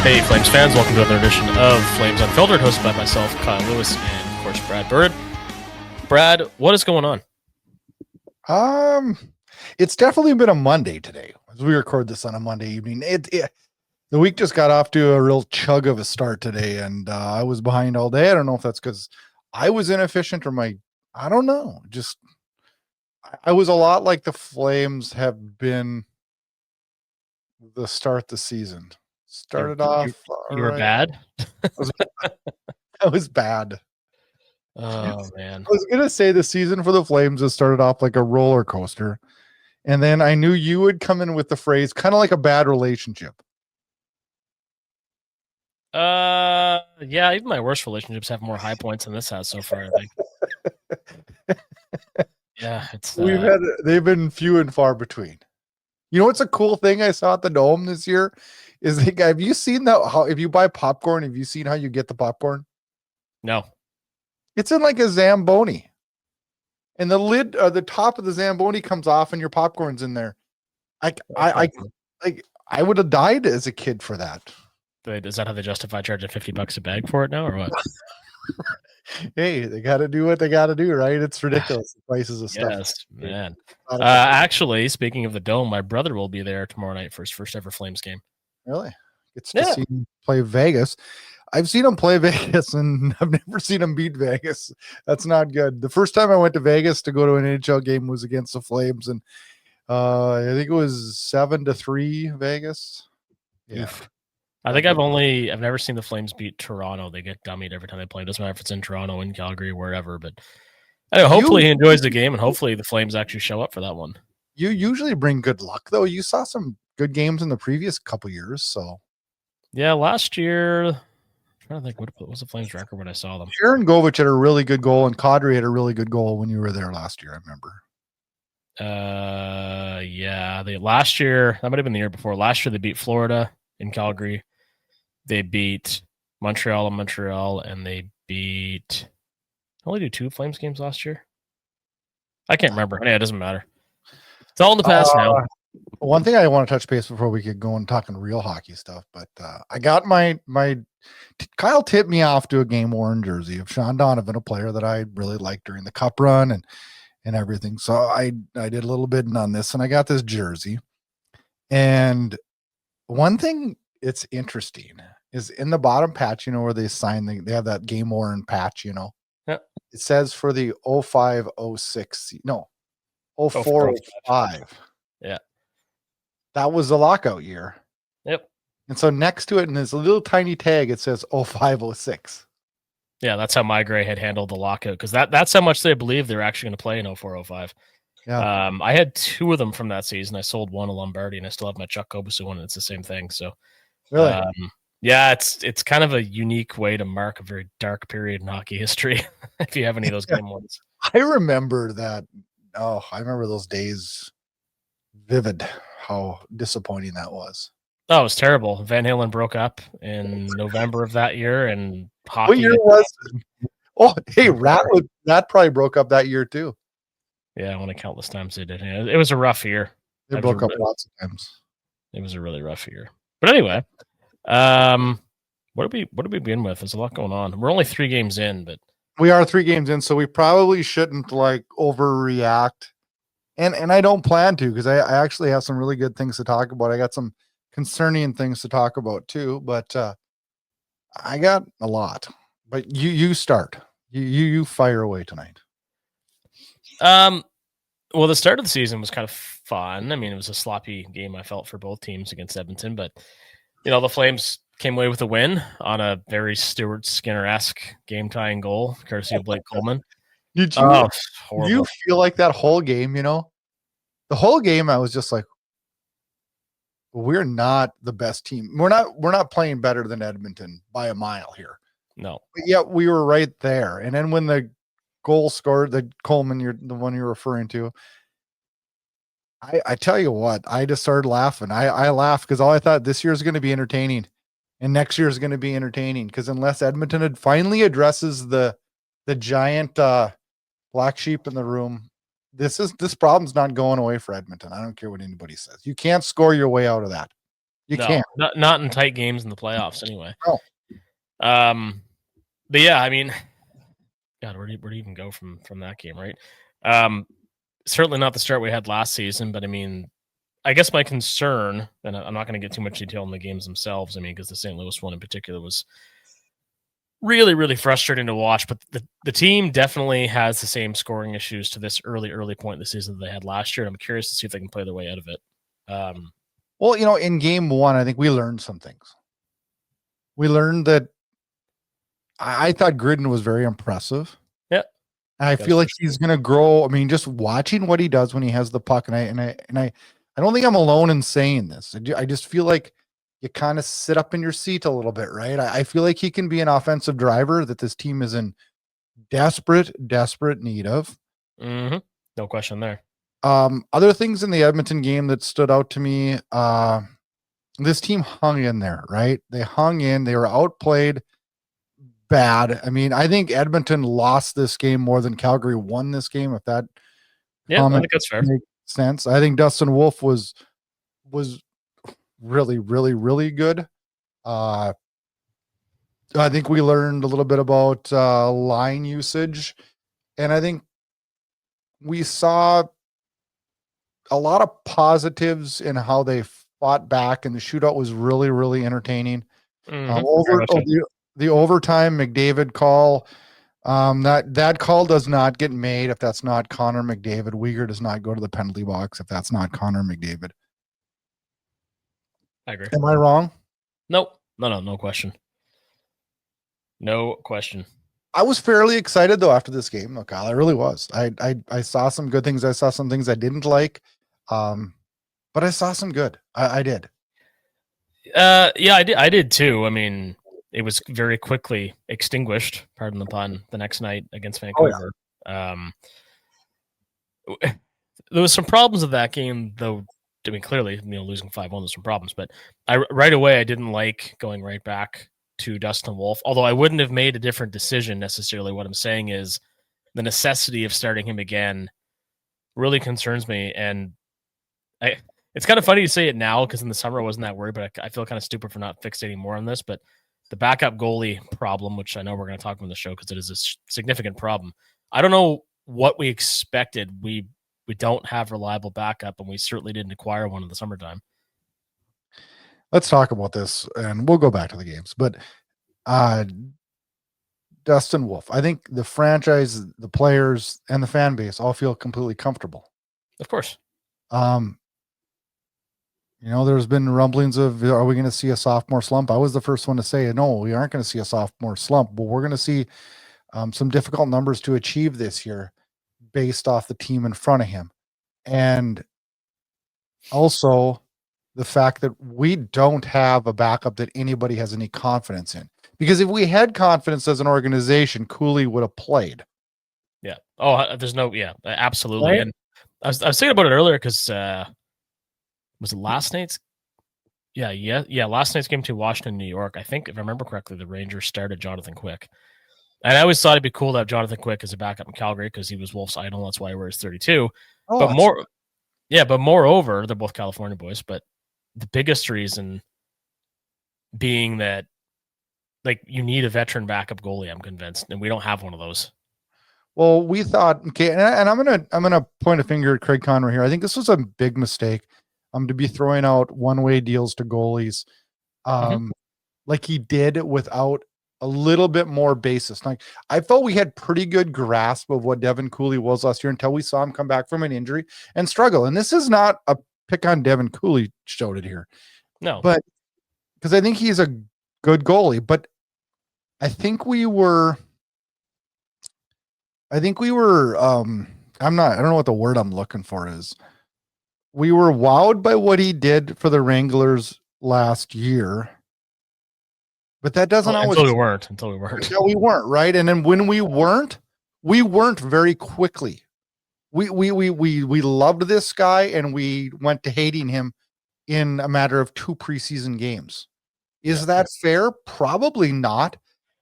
Hey, Flames fans, welcome to another edition of Flames Unfiltered, hosted by myself, Kyle Lewis, and of course, Brad Burud. Brad, what is going on? It's definitely been a Monday today as we record this on a Monday evening. The week just got off to a real chug of a start today, and I was behind all day. I don't know if that's because I was inefficient or I don't know. Just I was a lot like the Flames have been the start of the season. Started off. You were bad? I was bad. Oh, man. I was going to say the season for the Flames has started off like a roller coaster. And then I knew you would come in with the phrase kind of like a bad relationship. Yeah, even my worst relationships have more high points than this has so far, I think. Yeah, they've been few and far between. You know what's a cool thing I saw at the Dome this year is have you seen that? How if you buy popcorn, have you seen how you get the popcorn? No. It's in like a Zamboni. And the lid the top of the Zamboni comes off and your popcorn's in there. I would have died as a kid for that. Is that how they justify charging $50 a bag for it now, or what? Hey, they got to do what they got to do, right? It's ridiculous. The prices of stuff. Yes, man. Actually, speaking of the Dome, my brother will be there tomorrow night for his first ever Flames game. Really? It's to see him play Vegas. I've seen him play Vegas, and I've never seen him beat Vegas. That's not good. The first time I went to Vegas to go to an NHL game was against the Flames, and I think it was 7-3 Vegas. Yeah. Oof. I think I've never seen the Flames beat Toronto. They get dummied every time they play. It doesn't matter if it's in Toronto, in Calgary, wherever. But anyway, hopefully he enjoys the game, and hopefully the Flames actually show up for that one. You usually bring good luck, though. You saw some good games in the previous couple years, so. Yeah, last year, I'm trying to think, what was the Flames record when I saw them? Aaron Govich had a really good goal, and Kadri had a really good goal when you were there last year, I remember. Yeah, last year, that might have been the year before. Last year, they beat Florida in Calgary. They beat Montreal in Montreal, and they beat. I only do 2 Flames games last year. I can't remember. Yeah, it doesn't matter. It's all in the past now. One thing I want to touch base before we get going talking real hockey stuff, but I got my Kyle tipped me off to a game worn jersey of Sean Donovan, a player that I really liked during the cup run and everything. So I did a little bidding on this, and I got this jersey. And one thing it's interesting is in the bottom patch, where they sign they have that game worn patch, Yep. It says for the 0506, no, 0405. Yeah. That was the lockout year. Yep. And so next to it in this little tiny tag, it says 0506. Yeah, that's how my gray had handled the lockout, because that's how much they believe they're actually going to play in 0405. Yeah. I had 2 of them from that season. I sold one, a Lombardi, and I still have my Chuck Kobasu one, and it's the same thing. So, really, yeah, it's kind of a unique way to mark a very dark period in hockey history. If you have any of those game ones, I remember that. Oh, I remember those days vivid. How disappointing that was. Oh, it was terrible. Van Halen broke up in November of that year, and hockey. What year was it? Oh, hey, Rat probably broke up that year too. Yeah, I want to countless times they did. Yeah, it was a rough year. They broke up lots of times. It was a really rough year. But anyway, what did we begin with? There's a lot going on. We're only 3 games in, but we are 3 games in, so we probably shouldn't overreact. And I don't plan to, because I actually have some really good things to talk about. I got some concerning things to talk about too, but I got a lot. But you start. You fire away tonight. Well, the start of the season was kind of fun. I mean, it was a sloppy game, I felt, for both teams against Edmonton, but the Flames came away with a win on a very Stuart Skinner-esque game-tying goal, courtesy of Blake Coleman. Did you feel like that whole game, the whole game I was just like, we're not the best team. We're not playing better than Edmonton by a mile here. No. But yet we were right there. And then when the goal scored, the Coleman, the one you're referring to, I tell you what, I just started laughing. I laughed because all I thought, this year is going to be entertaining and next year is going to be entertaining, because unless Edmonton finally addresses the giant black sheep in the room, this problem's not going away for Edmonton. I don't care what anybody says. You can't score your way out of that. You No, can't. not in tight games in the playoffs anyway. No. But yeah, I mean, God, where do you even go from that game, right? Certainly not the start we had last season, but I mean, I guess my concern, and I'm not going to get too much detail on the games themselves. I mean, because the St. Louis one in particular was really, really frustrating to watch. But the team definitely has the same scoring issues to this early point in the season that they had last year. And I'm curious to see if they can play their way out of it. Well, in game one, I think we learned some things. We learned that I thought Gridin was very impressive. Yeah. And I feel like he's going to grow. I mean, just watching what he does when he has the puck, and I don't think I'm alone in saying this. I just feel like you kind of sit up in your seat a little bit, right? I feel like he can be an offensive driver that this team is in desperate need of. Mm-hmm. No question there. Other things in the Edmonton game that stood out to me, this team hung in there, right? They hung in. They were outplayed bad. I mean, I think Edmonton lost this game more than Calgary won this game, if that I think that's fair. Makes sense. I think Dustin Wolf was really good. I think we learned a little bit about line usage, and I think we saw a lot of positives in how they fought back, and the shootout was really entertaining. The overtime McDavid call, that call does not get made if that's not Connor McDavid. Uyghur does not go to the penalty box if that's not Connor McDavid. I agree. Am I wrong? Nope. No question. No question. I was fairly excited though after this game, Kyle. I really was. I saw some good things. I saw some things I didn't like, but I saw some good. I did. Yeah, I did too. I mean, it was very quickly extinguished, pardon the pun, the next night against Vancouver. Oh, yeah. There was some problems with that game, though. I mean, clearly, losing 5-1, there's some problems. But right away, I didn't like going right back to Dustin Wolf, although I wouldn't have made a different decision necessarily. What I'm saying is the necessity of starting him again really concerns me. And it's kind of funny to say it now because in the summer I wasn't that worried, but I feel kind of stupid for not fixating more on this. But the backup goalie problem, which I know we're going to talk about on the show because it is a significant problem. I don't know what we expected. We don't have reliable backup, and we certainly didn't acquire one in the summertime. Let's talk about this, and we'll go back to the games. But Dustin Wolf, I think the franchise, the players, and the fan base all feel completely comfortable. Of course. There's been rumblings of, are we going to see a sophomore slump? I was the first one to say, no, we aren't going to see a sophomore slump, but we're going to see some difficult numbers to achieve this year based off the team in front of him. And also the fact that we don't have a backup that anybody has any confidence in. Because if we had confidence as an organization, Cooley would have played. Yeah. Oh, there's no, yeah, absolutely. Right? And I was thinking about it earlier because was it last night's? Yeah. Last night's game to Washington, New York. I think if I remember correctly, the Rangers started Jonathan Quick. And I always thought it'd be cool to have Jonathan Quick as a backup in Calgary because he was Wolf's idol. That's why he wears 32. But moreover, they're both California boys. But the biggest reason being that, like, you need a veteran backup goalie. I'm convinced, and we don't have one of those. Well, we thought, okay, and I'm gonna point a finger at Craig Conroy here. I think this was a big mistake. To be throwing out one-way deals to goalies, like he did without a little bit more basis. Like I felt we had pretty good grasp of what Devin Cooley was last year until we saw him come back from an injury and struggle. And this is not a pick on Devin Cooley showed it here. No, but because I think he's a good goalie, but I think we were, I don't know what the word I'm looking for is. We were wowed by what he did for the Wranglers last year. But that doesn't always. Until we weren't. Until we weren't, right? And then when we weren't very quickly. We loved this guy and we went to hating him in a matter of 2 preseason games. Is that fair? Probably not.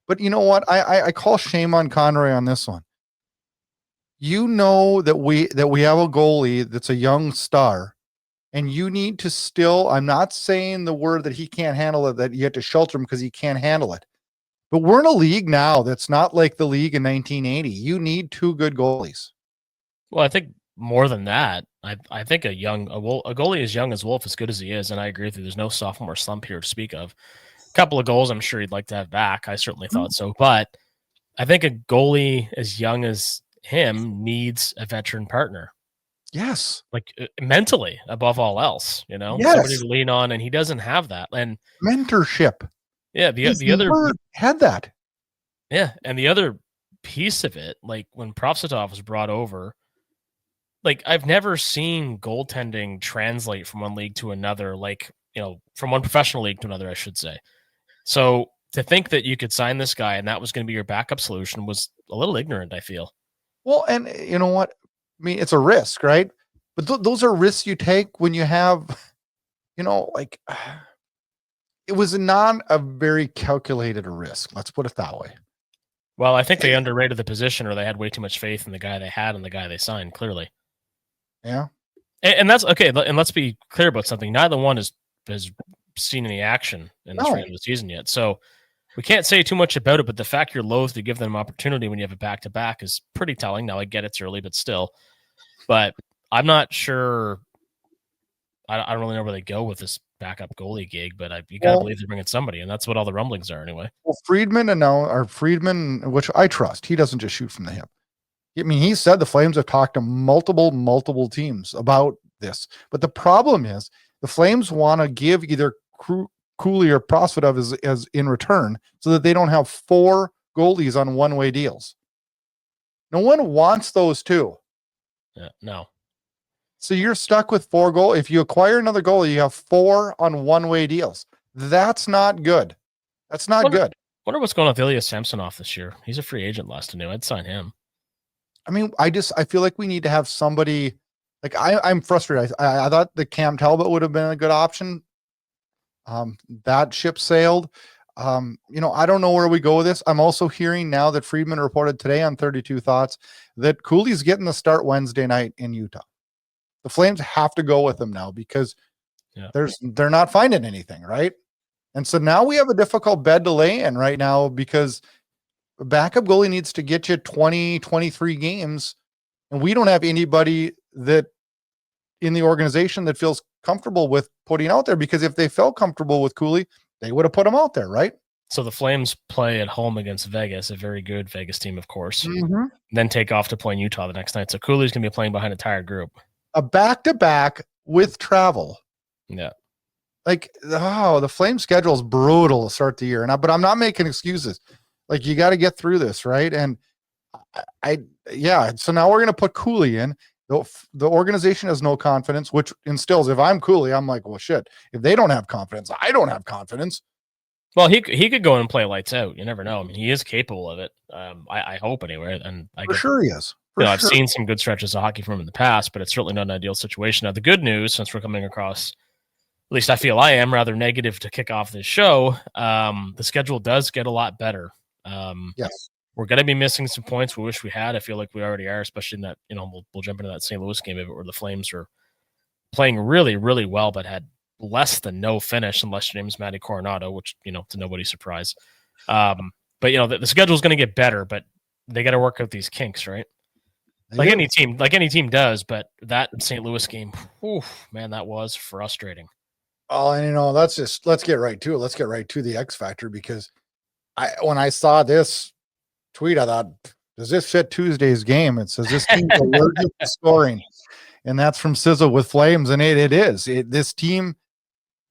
But you know what? I call shame on Conroy on this one. You know that we have a goalie that's a young star, And you need to still, I'm not saying the word that he can't handle it, that you have to shelter him because he can't handle it. But we're in a league now that's not like the league in 1980. You need two good goalies. Well, I think more than that, I think a goalie as young as Wolf, as good as he is, and I agree with you. There's no sophomore slump here to speak of. A couple of goals, I'm sure he'd like to have back. I certainly thought so, but I think a goalie as young as him needs a veteran partner. Yes. Like mentally, above all else, somebody Yes. to lean on, and he doesn't have that. And Mentorship. yeah, He's the other never had that. yeah, and the other piece of it, like when Profsitov was brought over, like I've never seen goaltending translate from one league to another, like, from one professional league to another, I should say. So to think that you could sign this guy and that was going to be your backup solution was a little ignorant, I feel. Well, and you know what? I mean, it's a risk, right? But those are risks you take when you have, like it was not a very calculated risk. Let's put it that way. Well, I think they underrated the position, or they had way too much faith in the guy they had and the guy they signed, clearly. Yeah. And that's okay. And let's be clear about something. Neither one has seen any action in this regular season yet. So we can't say too much about it, but the fact you're loath to give them opportunity when you have a back-to-back is pretty telling. Now, I get it's early, but still. But I'm not sure. I don't really know where they go with this backup goalie gig, but you got to believe they're bringing somebody, and that's what all the rumblings are anyway. Well, Friedman, which I trust, he doesn't just shoot from the hip. I mean, he said the Flames have talked to multiple teams about this. But the problem is the Flames want to give either Cooley or Profsitov as in return so that they don't have 4 goalies on one-way deals. No one wants those two. Yeah, no. So you're stuck with 4 goals. If you acquire another goalie, you have 4 on one-way deals. That's not good. That's not good. Wonder what's going on with Ilya Samsonov this year. He's a free agent last I knew. I'd sign him. I mean, I feel like we need to have somebody like I'm frustrated. I thought the Cam Talbot would have been a good option. That ship sailed. I don't know where we go with this. I'm also hearing now that Friedman reported today on 32 Thoughts that Cooley's getting the start Wednesday night in Utah. The Flames have to go with him now because they're not finding anything, right? And so now we have a difficult bed to lay in right now because a backup goalie needs to get you 20, 23 games. And we don't have anybody that in the organization that feels comfortable with putting out there, because if they felt comfortable with Cooley, they would have put him out there, right? So the Flames play at home against Vegas, a very good Vegas team, of course, Mm-hmm. then take off to play in Utah the next night. So Cooley's going to be playing behind a tired group. A back-to-back with travel. Yeah. Like, the Flames schedule is brutal to start the year. But I'm not making excuses. Like, you got to get through this, right? And so now we're going to put Cooley in. The organization has no confidence, which instills, if I'm Cooley, I'm like, well, shit, if they don't have confidence, I don't have confidence. Well, he could go and play lights out. You never know. I mean, he is capable of it. I hope anyway. And sure he is. I've seen some good stretches of hockey from him in the past, but it's certainly not an ideal situation. Now, the good news, since we're coming across, at least I feel I am, rather negative to kick off this show, the schedule does get a lot better. Yes. We're going to be missing some points we wish we had. I feel like we already are, especially in that, we'll jump into that St. Louis game of it where the Flames are playing really, really well, but had less than no finish, unless your name is Matty Coronado, which, to nobody's surprise. But, the schedule is going to get better, but they got to work out these kinks, right? Like any team does, but that St. Louis game, man, that was frustrating. Oh, and let's get right to it. Let's get right to the X factor, because when I saw this tweet, I thought, does this fit Tuesday's game? It says this team's allergic to scoring, and that's from Sizzle with Flames, and it is. This team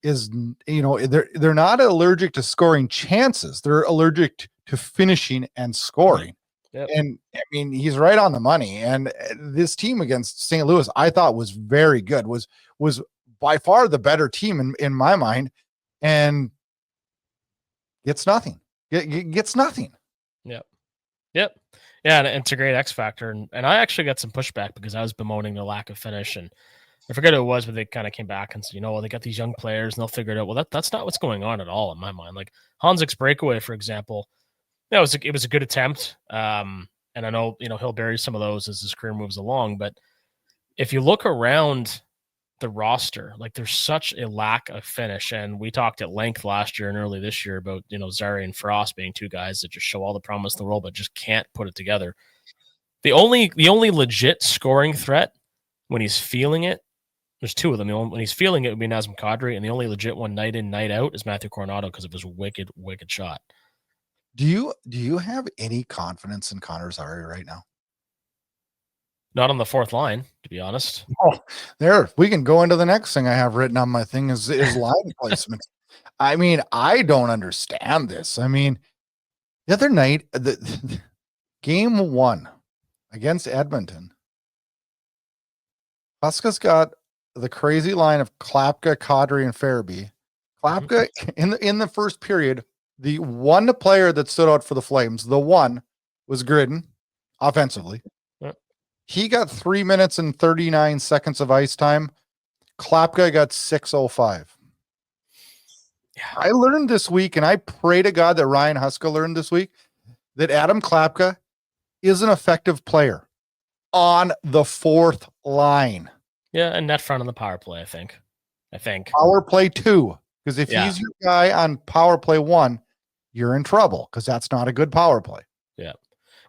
is, they're not allergic to scoring chances. They're allergic to finishing and scoring. Yep. And I mean, he's right on the money. And this team against St. Louis, I thought was very good, was by far the better team in my mind, and gets nothing. Gets nothing. Yep. Yeah, and it's a great X factor. And I actually got some pushback because I was bemoaning the lack of finish, and I forget who it was, but they kind of came back and said, they got these young players and they'll figure it out. Well, that's not what's going on at all in my mind. Like Hansik's breakaway, for example, it was a good attempt. And I know, he'll bury some of those as his career moves along. But if you look around the roster. Like there's such a lack of finish. And we talked at length last year and early this year about, Zary and Frost being two guys that just show all the promise in the world, but just can't put it together. The only legit scoring threat when he's feeling it, there's two of them. When he's feeling it would be Nazem Kadri, and the only legit one night in, night out is Matthew Coronado because of his wicked shot. Do you have any confidence in Connor Zary right now? Not on the fourth line, to be honest. Oh, there we can go into the next thing I have written on my thing is line placement. I mean, I don't understand this. I mean, the other night, the game 1 against Edmonton, Huska's got the crazy line of Klapka, Kadri, and Farabee. Klapka in the first period, the one player that stood out for the Flames, the one was Gridin offensively. Yep. He got 3 minutes and 39 seconds of ice time. Klapka got 6:05. Yeah. I learned this week, and I pray to God that Ryan Huska learned this week, that Adam Klapka is an effective player on the fourth line. Yeah, and net front on the power play, I think. Power play 2. Because if he's your guy on power play 1, you're in trouble because that's not a good power play. Yeah.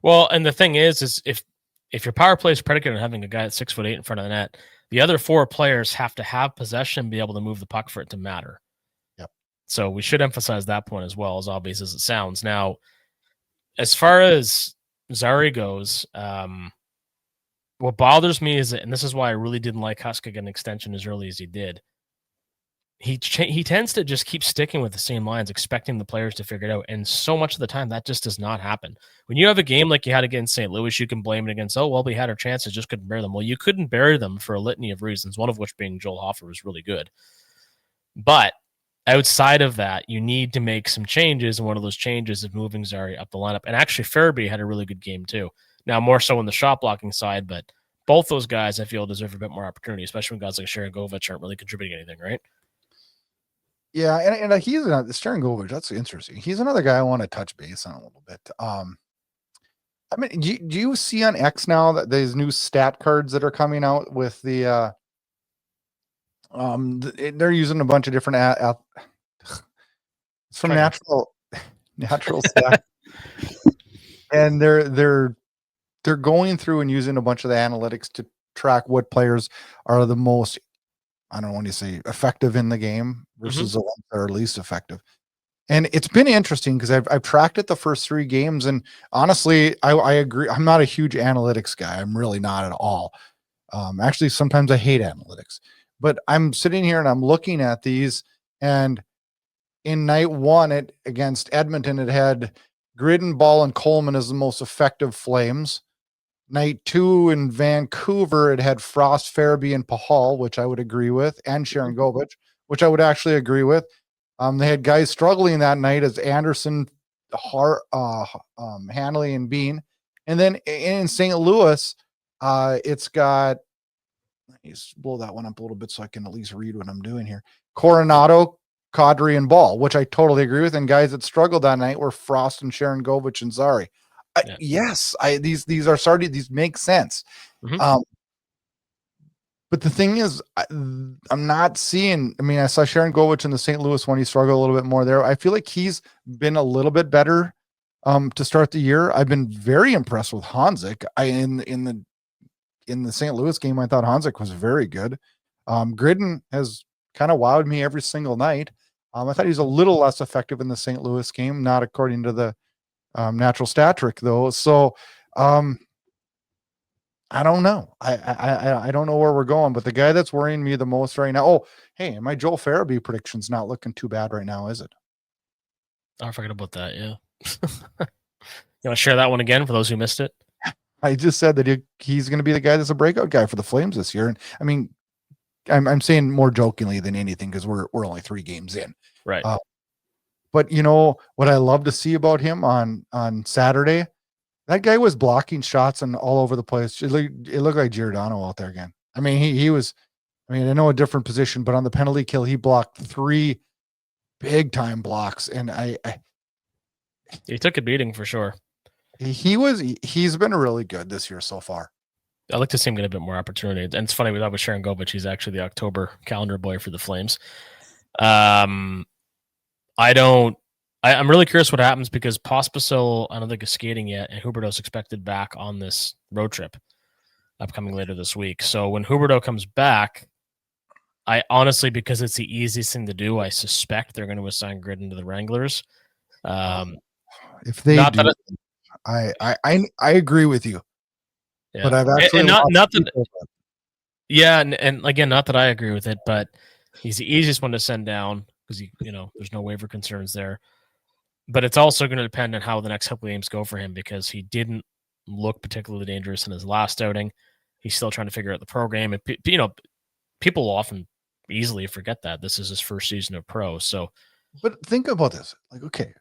Well, and the thing is if your power play is predicated on having a guy that's 6'8" in front of the net, the other 4 players have to have possession and be able to move the puck for it to matter. Yep. So we should emphasize that point as well, as obvious as it sounds. Now, as far as Zary goes, what bothers me is, and this is why I really didn't like Huska get an extension as early as he did, he tends to just keep sticking with the same lines, expecting the players to figure it out. And so much of the time, that just does not happen. When you have a game like you had against St. Louis, you can blame it against, we had our chances, just couldn't bury them. Well, you couldn't bury them for a litany of reasons, one of which being Joel Hofer was really good. But outside of that, you need to make some changes, and one of those changes is moving Zary up the lineup. And actually, Farabee had a really good game too. Now, more so on the shot blocking side, but both those guys, I feel, deserve a bit more opportunity, especially when guys like Sharangovich aren't really contributing anything, right? Yeah, and he's Sharangovich. That's interesting. He's another guy I want to touch base on a little bit. I mean, do you see on X now that there's new stat cards that are coming out with the they're using a bunch of different it's from natural stat, and they're going through and using a bunch of the analytics to track what players are the most, I don't want to say effective in the game versus the ones that are least effective. And it's been interesting because I've tracked it the first 3 games. And honestly, I agree. I'm not a huge analytics guy. I'm really not at all. Actually, sometimes I hate analytics, but I'm sitting here and I'm looking at these, and in night 1 against Edmonton, it had Gridin, Ball, and Coleman as the most effective Flames. Night 2 in Vancouver, it had Frost, Farabee, and Pahal, which I would agree with, and Sharangovich, which I would actually agree with. They had guys struggling that night as Anderson, Hanley, and Bean. And then in St. Louis, it's got, let me blow that one up a little bit so I can at least read what I'm doing here. Coronado, Kadri, and Ball, which I totally agree with. And guys that struggled that night were Frost and Sharangovich and Zary. Yes, these are starting. These make sense. But the thing is, I'm not seeing. I mean, I saw Sharangovich in the St. Louis one. He struggled a little bit more there. I feel like he's been a little bit better to start the year. I've been very impressed with Hanzik. In the St. Louis game, I thought Hanzik was very good. Gridin has kind of wowed me every single night. I thought he was a little less effective in the St. Louis game, not according to the natural stat trick though. So I don't know. I don't know where we're going, but the guy that's worrying me the most right now. Oh, hey, my Joel Farabee prediction's not looking too bad right now, is it? I forgot about that. Yeah. You want to share that one again for those who missed it? I just said that he's going to be the guy that's a breakout guy for the Flames this year. And I mean, I'm saying more jokingly than anything because we're only 3 games in. Right. But you know what I love to see about him on Saturday? That guy was blocking shots and all over the place. It looked like Giordano out there again. I mean, he was. I mean, I know a different position, but on the penalty kill, he blocked 3 big time blocks, and he took a beating for sure. He's been really good this year so far. I'd like to see him get a bit more opportunity. And it's funny, we talked with Sharon Govich. He's actually the October calendar boy for the Flames. I'm really curious what happens because Pospisil, I don't think is skating yet, and Huberdeau's expected back on this road trip upcoming later this week. So when Huberdeau comes back, I honestly, because it's the easiest thing to do, I suspect they're going to assign Gridin to the Wranglers. If they do, I agree with you. Yeah. But I've actually and not that, yeah, and again, not that I agree with it, but he's the easiest one to send down because there's no waiver concerns there. But it's also going to depend on how the next couple of games go for him because he didn't look particularly dangerous in his last outing. He's still trying to figure out the program, and people often easily forget that this is his first season of pro. So, but think about this. Like, okay,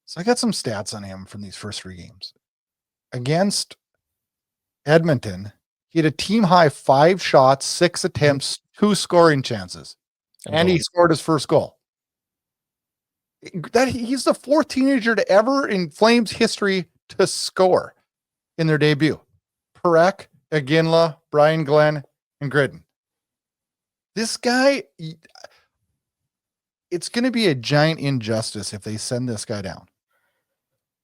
so I got some stats on him from these first 3 games against Edmonton. He had a team high 5 shots, 6 attempts, 2 scoring chances, and he scored his first goal. That he's the 4th teenager to ever in Flames history to score in their debut. Parekh, Iginla, Brian Glenn, and Gridin. This guy, it's going to be a giant injustice if they send this guy down.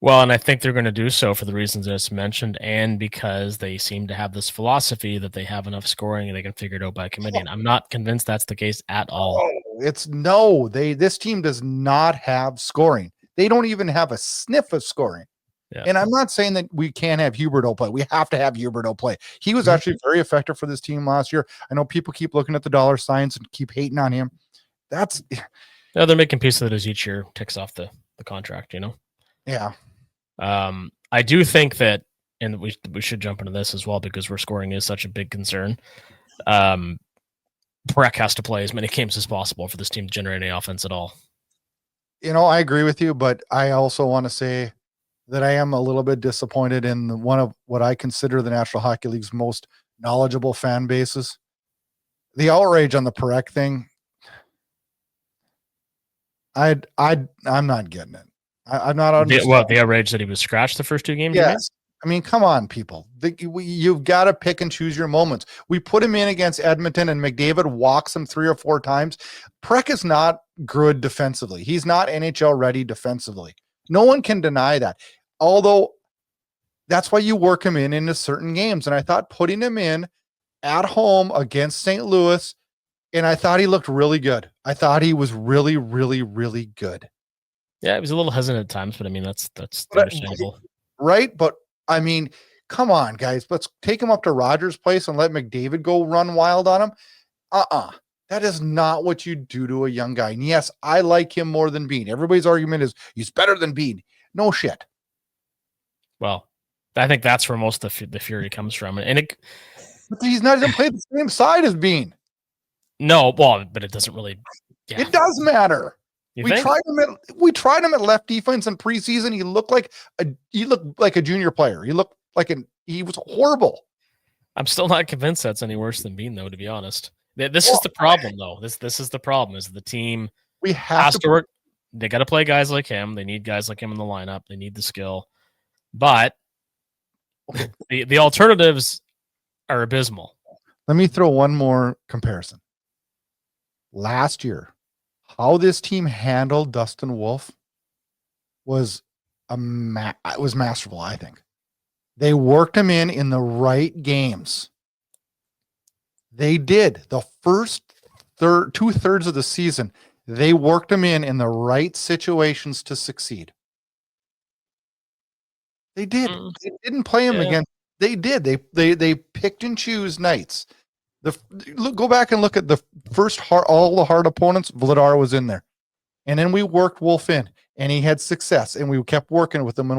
Well, and I think they're going to do so for the reasons I just mentioned, and because they seem to have this philosophy that they have enough scoring and they can figure it out by committee. And I'm not convinced that's the case at all. This team does not have scoring. They don't even have a sniff of scoring. Yeah. And I'm not saying that we can't have Huberdeau play. We have to have Huberdeau play. He was actually very effective for this team last year. I know people keep looking at the dollar signs and keep hating on him. Yeah, they're making peace with it as each year ticks off the contract, Yeah. I do think that, and we should jump into this as well because where scoring is such a big concern. Parekh has to play as many games as possible for this team to generate any offense at all. I agree with you, but I also want to say that I am a little bit disappointed in one of what I consider the National Hockey League's most knowledgeable fan bases. The outrage on the Parekh thing, I'm not getting it. I'm not understanding. The outrage that he was scratched the first 2 games? Yes. I mean, come on, people. You've got to pick and choose your moments. We put him in against Edmonton, and McDavid walks him 3 or 4 times. Parekh is not good defensively. He's not NHL ready defensively. No one can deny that. Although that's why you work him into certain games. And I thought putting him in at home against St. Louis, and I thought he looked really good. I thought he was really, really, really good. Yeah, he was a little hesitant at times, but I mean, that's understandable. Right? But I mean, come on, guys. Let's take him up to Rogers' place and let McDavid go run wild on him. That is not what you do to a young guy. And yes, I like him more than Bean. Everybody's argument is he's better than Bean. No shit. Well, I think that's where most of the fury comes from. But he's not even played the same side as Bean. No, well, but it doesn't really. Yeah. It does matter. We tried him at left defense in preseason. He looked like a junior player. He looked like he was horrible. I'm still not convinced that's any worse than Bean, though, to be honest. This is the problem, though. This is the problem, is the team has to work. They got to play guys like him. They need guys like him in the lineup. They need the skill. But the alternatives are abysmal. Let me throw one more comparison. Last year, how this team handled Dustin Wolf was masterful, I think. They worked him in the right games. They did. The first 2/3 of the season, they worked him in the right situations to succeed. They did. They didn't play him against. They did. They picked and choose nights. Go back and look at the first all the hard opponents. Vladar was in there, and then we worked Wolf in, and he had success, and we kept working with him.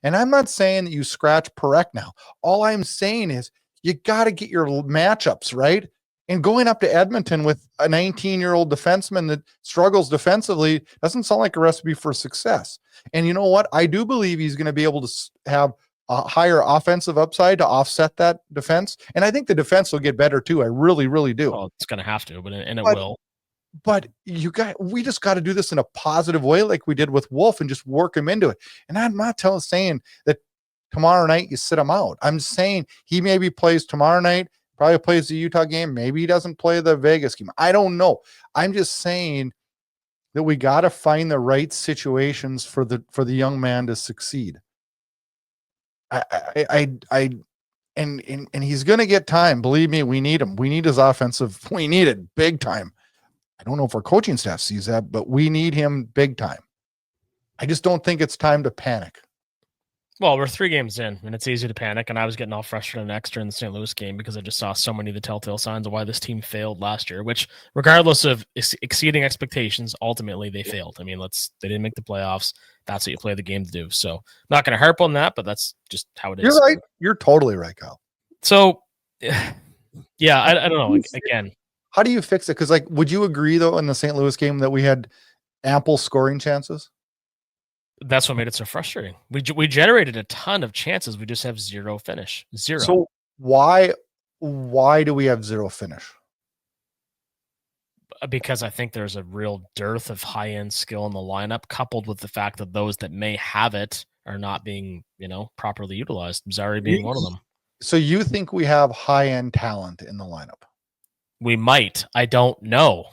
And I'm not saying that you scratch Parekh now. All I'm saying is you got to get your matchups right. And going up to Edmonton with a 19-year-old defenseman that struggles defensively doesn't sound like a recipe for success. And you know what? I do believe he's going to be able to have a higher offensive upside to offset that defense. And I think the defense will get better too. I really, really do. Oh, it's going to have to, but it will. But we just got to do this in a positive way like we did with Wolf and just work him into it. And I'm not saying that tomorrow night, you sit him out. I'm saying he maybe plays tomorrow night, probably plays the Utah game. Maybe he doesn't play the Vegas game. I don't know. I'm just saying that we got to find the right situations for the young man to succeed. And he's going to get time. Believe me, we need him. We need his offensive. We need it big time. I don't know if our coaching staff sees that, but we need him big time. I just don't think it's time to panic. Well, we're 3 games in, and it's easy to panic. And I was getting all frustrated and extra in the St. Louis game because I just saw so many of the telltale signs of why this team failed last year. Which, regardless of exceeding expectations, ultimately they failed. I mean, they didn't make the playoffs. That's what you play the game to do. So, I'm not going to harp on that, but that's just how it is. You're right. You're totally right, Kyle. So, yeah, I don't know. Again, how do you fix it? Because, like, would you agree though in the St. Louis game that we had ample scoring chances? That's what made it so frustrating. We generated a ton of chances. We just have 0 finish. 0. So why do we have 0 finish? Because I think there's a real dearth of high-end skill in the lineup, coupled with the fact that those that may have it are not being, properly utilized. Zary being one of them. So you think we have high-end talent in the lineup? We might. I don't know.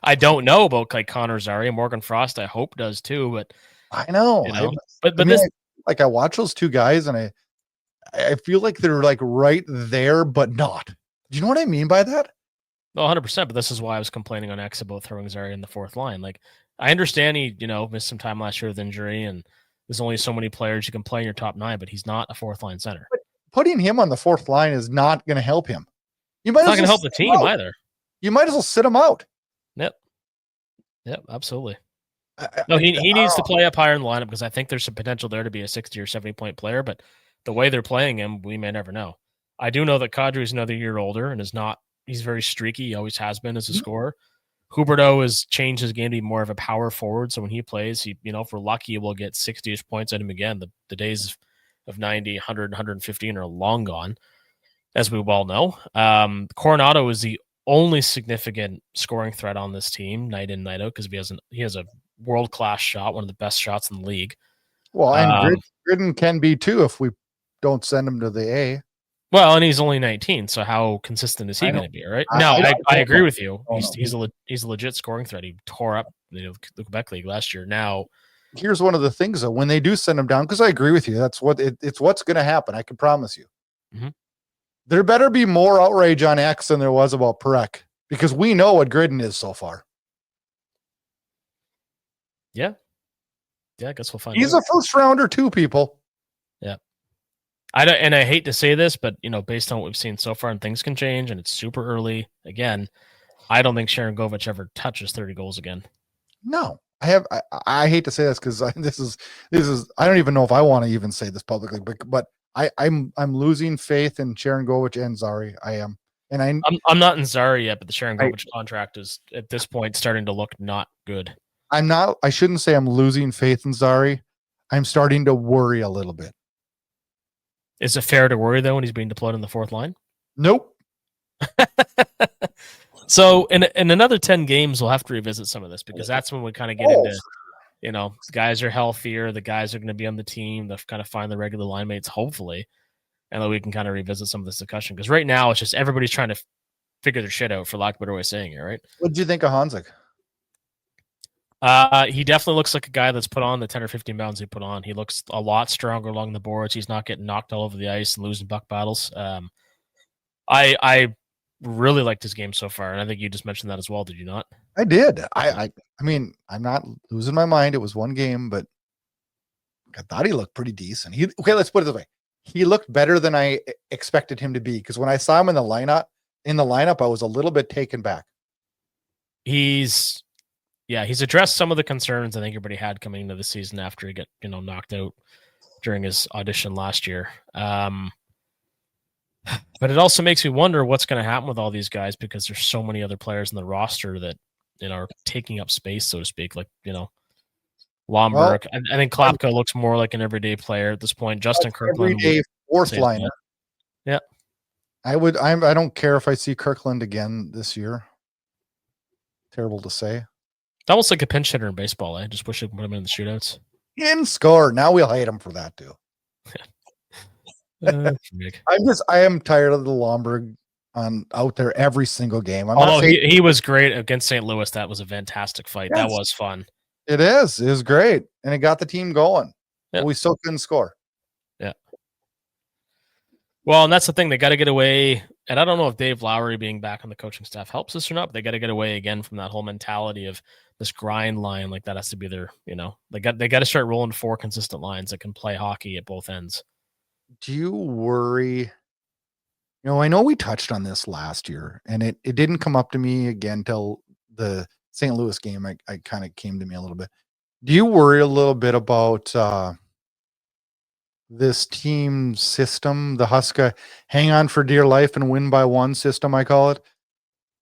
I don't know about like Connor Zary. Morgan Frost, I hope does too, but I know. I watch those 2 guys and I feel like they're like right there, but not. Do you know what I mean by that? No, 100%. But this is why I was complaining on X about throwing Zary in the 4th line. Like, I understand he, missed some time last year with injury, and there's only so many players you can play in your top 9, but he's not a 4th line center. But putting him on the 4th line is not going to help him. It's not going to help the team either. You might as well sit him out. Yep, absolutely. No, he needs to play up higher in the lineup because I think there's some potential there to be a 60 or 70 point player, but the way they're playing him, we may never know. I do know that Kadri is another year older and he's very streaky. He always has been as a scorer. Huberdeau has changed his game to be more of a power forward. So when he plays, if we're lucky, we'll get 60-ish points at him again. The days of 90, 100, 115 are long gone, as we well know. Coronado is the only significant scoring threat on this team, night in, night out, because he has a world-class shot, one of the best shots in the league. Well, and Gridin can be too if we don't send him to the A. Well, and he's only 19, so how consistent is he going to be, right? I agree with you. He's a legit scoring threat. He tore up the Quebec League last year. Now, here's one of the things, though, when they do send him down, because I agree with you, that's it's what's going to happen. I can promise you. Mm-hmm. There better be more outrage on X than there was about Parekh, because we know what Gridin is so far. Yeah, I guess we'll find out. He's a first rounder too, people. Yeah. I hate to say this, but based on what we've seen so far, and things can change, and it's super early. Again, I don't think Sharon Govich ever touches 30 goals again. No. I hate to say this because this is I don't even know if I want to even say this publicly, but I'm losing faith in Sharon Govich and Zary. I am. And I'm not in Zary yet, but the Sharon Govich contract is at this point starting to look not good. I shouldn't say I'm losing faith in Zary. I'm starting to worry a little bit. Is it fair to worry though when he's being deployed on the 4th line? Nope. So in another 10 games, we'll have to revisit some of this because that's when we kind of get into, the guys are healthier, the guys are going to be on the team, they'll kind of find the regular line mates, hopefully, and then we can kind of revisit some of this discussion. Because right now, it's just everybody's trying to figure their shit out, for lack of a better way of saying it, right? What did you think of Hanzik? He definitely looks like a guy that's put on the 10 or 15 pounds he put on. He looks a lot stronger along the boards. He's not getting knocked all over the ice and losing puck battles. I really liked his game so far, and I think you just mentioned that as well. Did you not? I did. I mean, I'm not losing my mind. It was one game, but I thought he looked pretty decent. Let's put it this way. He looked better than I expected him to be, because when I saw him in the lineup, I was a little bit taken back. He's addressed some of the concerns I think everybody had coming into the season after he got knocked out during his audition last year. But it also makes me wonder what's going to happen with all these guys, because there's so many other players in the roster that are taking up space, so to speak. Like Lomberg. I think Klapka looks more like an everyday player at this point. Justin Kirkland, everyday 4th liner. Yeah, I don't care if I see Kirkland again this year. Terrible to say. Almost like a pinch hitter in baseball. I just wish I could put him in the shootouts. In score. Now we'll hate him for that too. I am tired of the Lomberg on out there every single game. I'm Although not saying he was great against St. Louis. That was a fantastic fight. yes, That was fun. It is. It was great. And it got the team going. Yeah. But we still couldn't score. Yeah. Well, and that's the thing. They got to get away. And I don't know if Dave Lowry being back on the coaching staff helps us or not, but they got to get away again from that whole mentality of this grind line. Like that has to be their, they got to start rolling 4 consistent lines that can play hockey at both ends. Do you worry? I know we touched on this last year and it didn't come up to me again till the St. Louis game. I kind of came to me a little bit. Do you worry a little bit about this team system, the Huska hang on for dear life and win by one system, I call it?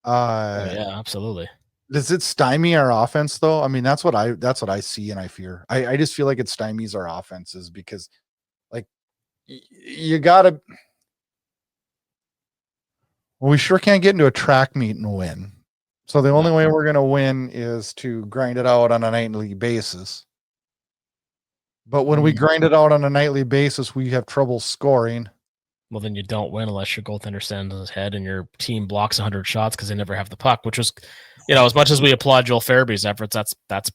Yeah, absolutely. Does it stymie our offense though? I mean, that's what I see and I fear. I just feel like it stymies our offenses because like you gotta. Well, we sure can't get into a track meet and win. So the only way we're going to win is to grind it out on a nightly basis. But when we grind it out on a nightly basis, we have trouble scoring. Well, then you don't win unless your goaltender stands on his head and your team blocks 100 shots because they never have the puck, which was, as much as we applaud Joel Farabee's efforts, that's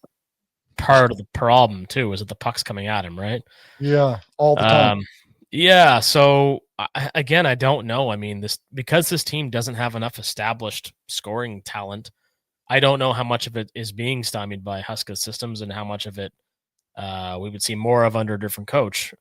part of the problem too, is that the puck's coming at him, right? Yeah, all the time. Yeah, so again, I don't know. I mean, because this team doesn't have enough established scoring talent, I don't know how much of it is being stymied by Huska systems and how much of it we would see more of under a different coach.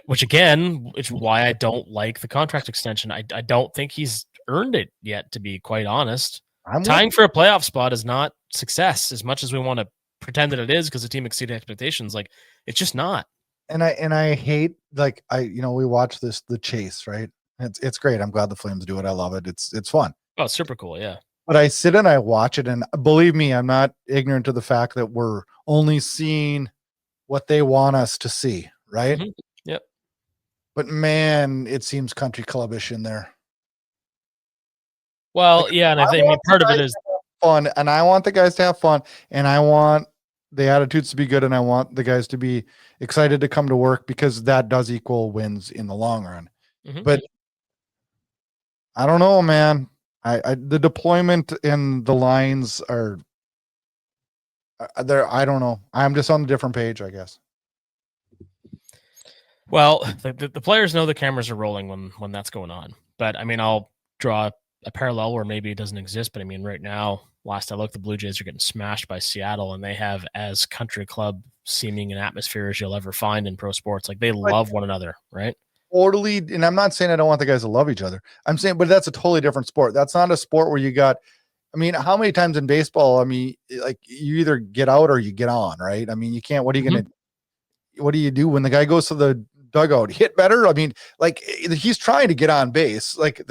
Which again, is why I don't like the contract extension. I don't think he's earned it yet, to be quite honest. Tying for a playoff spot is not success as much as we want to pretend that it is because the team exceeded expectations. Like, it's just not. And I hate, like, we watch the chase, right? It's great. I'm glad the Flames do it. I love it. It's fun. Oh, it's super cool. Yeah. But I sit and I watch it, and believe me, I'm not ignorant to the fact that we're only seeing what they want us to see, right? Mm-hmm. Yep. But man, it seems country clubbish in there. Well, like, yeah, and I think part of it is fun, and I want the guys to have fun, and I want the attitudes to be good, and I want the guys to be excited to come to work because that does equal wins in the long run. Mm-hmm. But I don't know, man. The deployment and the lines are there. I don't know. I'm just on a different page, I guess. Well, the players know the cameras are rolling when that's going on. But I mean, I'll draw a parallel where maybe it doesn't exist. But I mean, right now, last I looked, the Blue Jays are getting smashed by Seattle, and they have as country club seeming an atmosphere as you'll ever find in pro sports. Like, they love one another, right? Totally. And I'm not saying I don't want the guys to love each other. I'm saying, but that's a totally different sport. That's not a sport where you got, I mean, how many times in baseball, I mean, like, you either get out or you get on, right? I mean, you can't, what are you going to, what do you do when the guy goes to the dugout? Hit better? I mean, like, he's trying to get on base, like,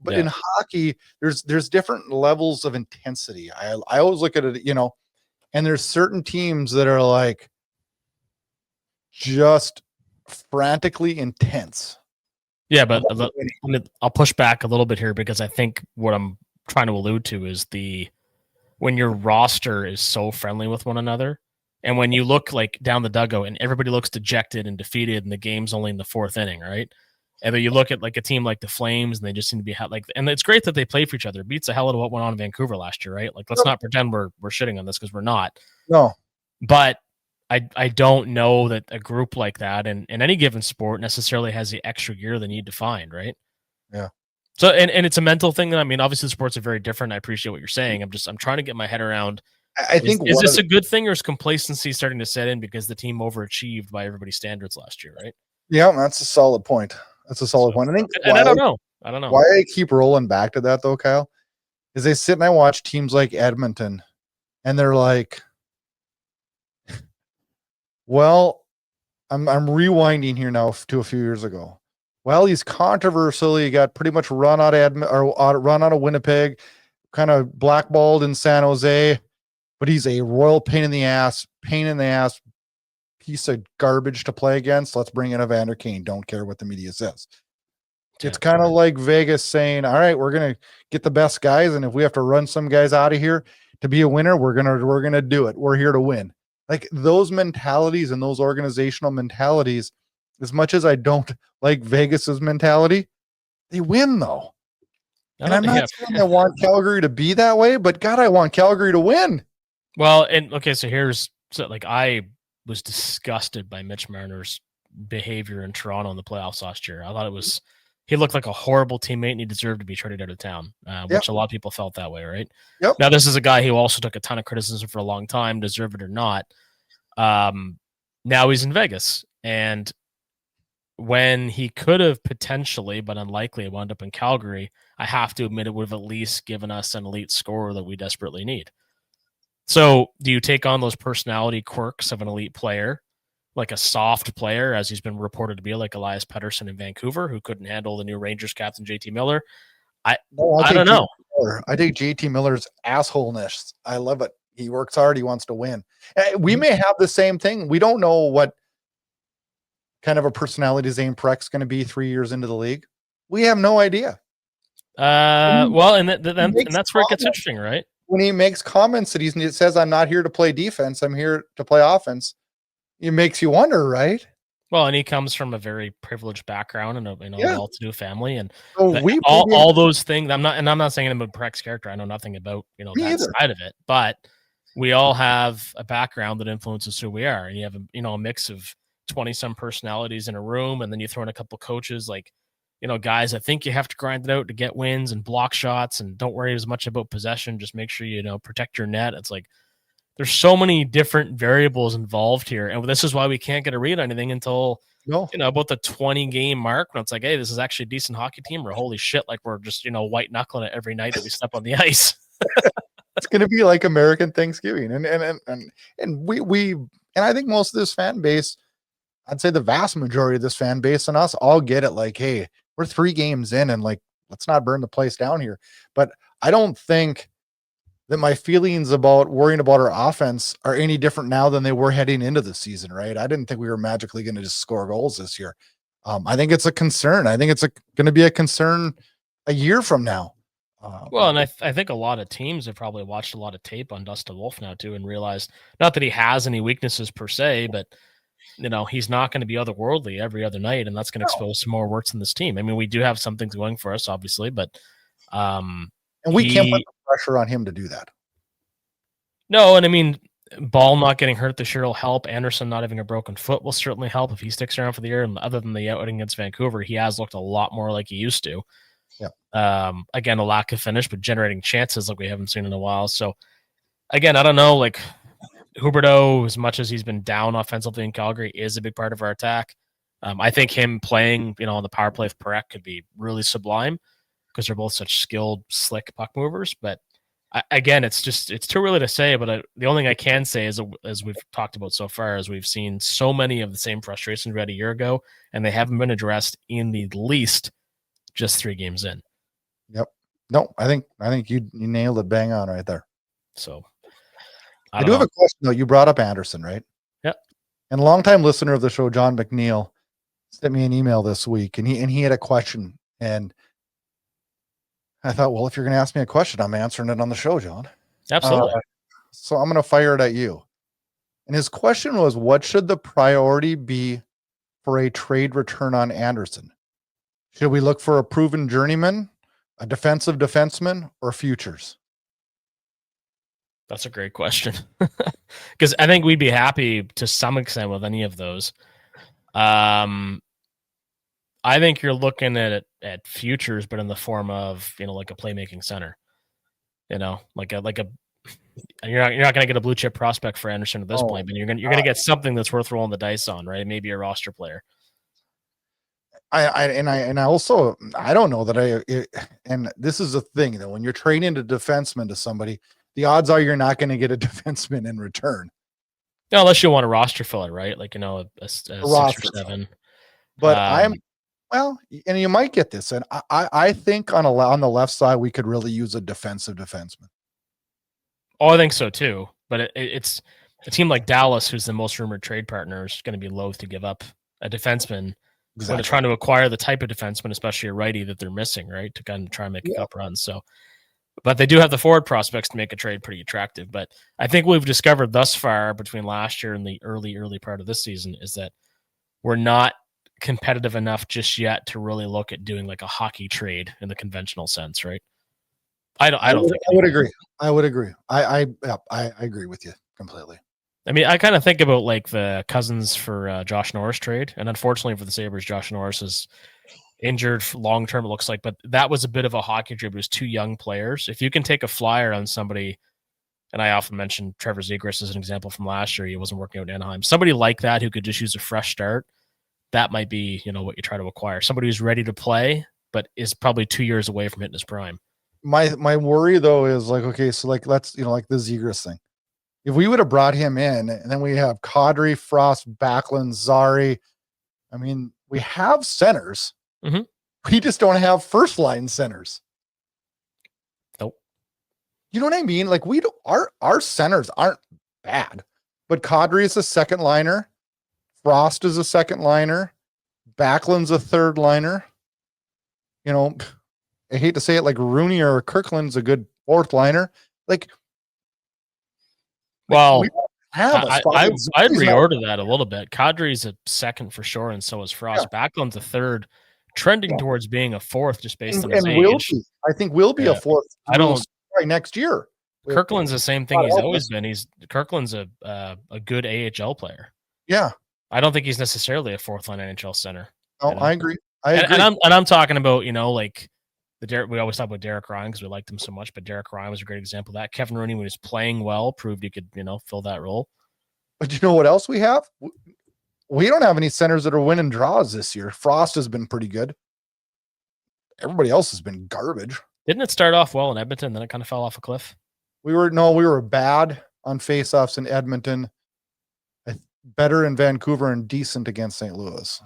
but in hockey, there's different levels of intensity. I always look at it, and there's certain teams that are like just frantically intense. Yeah, but I'll push back a little bit here because I think what I'm trying to allude to is when your roster is so friendly with one another, and when you look like down the dugout and everybody looks dejected and defeated, and the game's only in the 4th inning, right? And then you look at like a team like the Flames, and they just seem to be like, and it's great that they play for each other. It beats the hell out of what went on in Vancouver last year, right? Like, let's not pretend we're shitting on this because we're not. No, but I don't know that a group like that in any given sport necessarily has the extra gear they need to find, right? Yeah. So, and it's a mental thing. That, I mean, obviously the sports are very different. I appreciate what you're saying. I'm trying to get my head around. I think is this a good thing, or is complacency starting to set in because the team overachieved by everybody's standards last year, right? Yeah, that's a solid point. That's a solid point. I think, and I don't know. Why I keep rolling back to that though, Kyle, is I sit and I watch teams like Edmonton, and they're like, well, I'm rewinding here now to a few years ago. Well, he's controversially got pretty much run out of Winnipeg, kind of blackballed in San Jose, but he's a royal pain in the ass piece of garbage to play against. Let's bring in Evander Kane. Don't care what the media says. It's kind of like Vegas saying, all right, we're going to get the best guys, and if we have to run some guys out of here to be a winner, we're going to do it. We're here to win. Like those mentalities and those organizational mentalities, as much as I don't like Vegas's mentality, they win though. And I'm not saying I want Calgary to be that way, but God, I want Calgary to win. Well, and okay, so like I was disgusted by Mitch Marner's behavior in Toronto in the playoffs last year. I thought he looked like a horrible teammate and he deserved to be traded out of town, which a lot of people felt that way, right? Yep. Now, this is a guy who also took a ton of criticism for a long time, deserve it or not. Now he's in Vegas, and when he could have potentially, but unlikely, wound up in Calgary, I have to admit it would have at least given us an elite scorer that we desperately need. So do you take on those personality quirks of an elite player, like a soft player, as he's been reported to be, like Elias Pettersson in Vancouver, who couldn't handle the new Rangers captain, JT Miller? I don't know. I take JT Miller's assholeness. I love it. He works hard. He wants to win. We may have the same thing. We don't know what kind of a personality Zane Parech's going to be 3 years into the league. We have no idea. Well, and that's where it gets interesting, right? When he makes comments that he says, I'm not here to play defense, I'm here to play offense, it makes you wonder, right? Well, and he comes from a very privileged background and a well-to-do family, and so all those things. I'm not saying about Parech's character. I know nothing about that side of it, but we all have a background that influences who we are, and you have a mix of 20-some personalities in a room, and then you throw in a couple coaches like, guys, I think you have to grind it out to get wins and block shots, and don't worry as much about possession. Just make sure protect your net. It's like there's so many different variables involved here, and this is why we can't get a read on anything until about the 20-game mark, when it's like, hey, this is actually a decent hockey team, or holy shit, like we're just white knuckling it every night that we step on the ice. It's going to be like American Thanksgiving, and we I think most of this fan base, I'd say the vast majority of this fan base and us all get it. Like, hey, we're 3 games in, and like, let's not burn the place down here. But I don't think that my feelings about worrying about our offense are any different now than they were heading into the season, right? I didn't think we were magically going to just score goals this year. I think it's a concern. I think it's going to be a concern a year from now. Well, and I think a lot of teams have probably watched a lot of tape on Dustin Wolf now too, and realized not that he has any weaknesses per se, but he's not going to be otherworldly every other night, and that's going to expose some more warts in this team. I mean, we do have some things going for us, obviously, but and we can't put the pressure on him to do that. No, and I mean, Ball not getting hurt this year will help. Anderson not having a broken foot will certainly help if he sticks around for the year. And other than the outing against Vancouver, he has looked a lot more like he used to. Yeah. Again, a lack of finish, but generating chances like we haven't seen in a while. So, again, I don't know, like Huberdeau, as much as he's been down offensively in Calgary, is a big part of our attack. I think him playing, on the power play with Parekh could be really sublime because they're both such skilled, slick puck movers. But again, it's too early to say. But the only thing I can say is, as we've talked about so far, is we've seen so many of the same frustrations we had a year ago, and they haven't been addressed in the least just 3 games in. Yep. No, I think you nailed it bang on right there. So I do have a question though. You brought up Anderson, right? Yeah. And a longtime listener of the show, John McNeil, sent me an email this week, and he had a question, and I thought, well, if you're going to ask me a question, I'm answering it on the show, John. Absolutely. So I'm going to fire it at you. And his question was, what should the priority be for a trade return on Anderson? Should we look for a proven journeyman, a defensive defenseman, or futures? That's a great question, because I think we'd be happy to some extent with any of those. I think you're looking at futures, but in the form of like a playmaking center. You're not going to get a blue chip prospect for Anderson at this point, but you're going to get something that's worth rolling the dice on, right? Maybe a roster player. I don't know that and this is the thing though, when you're trading a defenseman to somebody, the odds are you're not going to get a defenseman in return. No, unless you want a roster filler, right? Like, a 6 or 7. But and you might get this. And I think on the left side, we could really use a defensive defenseman. Oh, I think so too. But it's a team like Dallas, who's the most rumored trade partner, is going to be loath to give up a defenseman. Exactly. When they're trying to acquire the type of defenseman, especially a righty, that they're missing, right? To kind of try and make a cup run. So But they do have the forward prospects to make a trade pretty attractive. But I think we've discovered thus far between last year and the early part of this season is that we're not competitive enough just yet to really look at doing like a hockey trade in the conventional sense, right? I don't think I would agree. I would agree. I agree with you completely. I mean, I kind of think about like the Cousins for Josh Norris trade, and unfortunately for the Sabres, Josh Norris is injured long term. It looks like, but that was a bit of a hockey trade. It was two young players. If you can take a flyer on somebody, and I often mention Trevor Zegras as an example from last year, he wasn't working out in Anaheim. Somebody like that who could just use a fresh start. That might be, what you try to acquire. Somebody who's ready to play, but is probably 2 years away from hitting his prime. My worry though is like, okay, so like let's like the Zegras thing. If we would have brought him in, and then we have Kadri, Frost, Backlund, Zari. I mean, we have centers. Mm-hmm. We just don't have first line centers. Nope. You know what I mean? Like our centers aren't bad, but Kadri is a second liner. Frost is a second liner. Backlund's a third liner. I hate to say it, like Rooney or Kirkland's a good fourth liner. Well, I'd reorder that a little bit. Kadri's a second for sure, and so is Frost. Yeah. Backlund's a third, trending towards being a fourth just based on his age. I think will be a fourth. I don't next year. Kirkland's the same thing he's always been. Kirkland's a good AHL player. Yeah. I don't think he's necessarily a fourth line NHL center. No, I agree. And I'm talking about, like we always talk about Derek Ryan because we liked him so much, but Derek Ryan was a great example of that. Kevin Rooney, when he was playing well, proved he could, fill that role. But you know what else we have? We don't have any centers that are winning draws this year. Frost has been pretty good. Everybody else has been garbage. Didn't it start off well in Edmonton, then it kind of fell off a cliff? We were bad on faceoffs in Edmonton, better in Vancouver, and decent against St. Louis.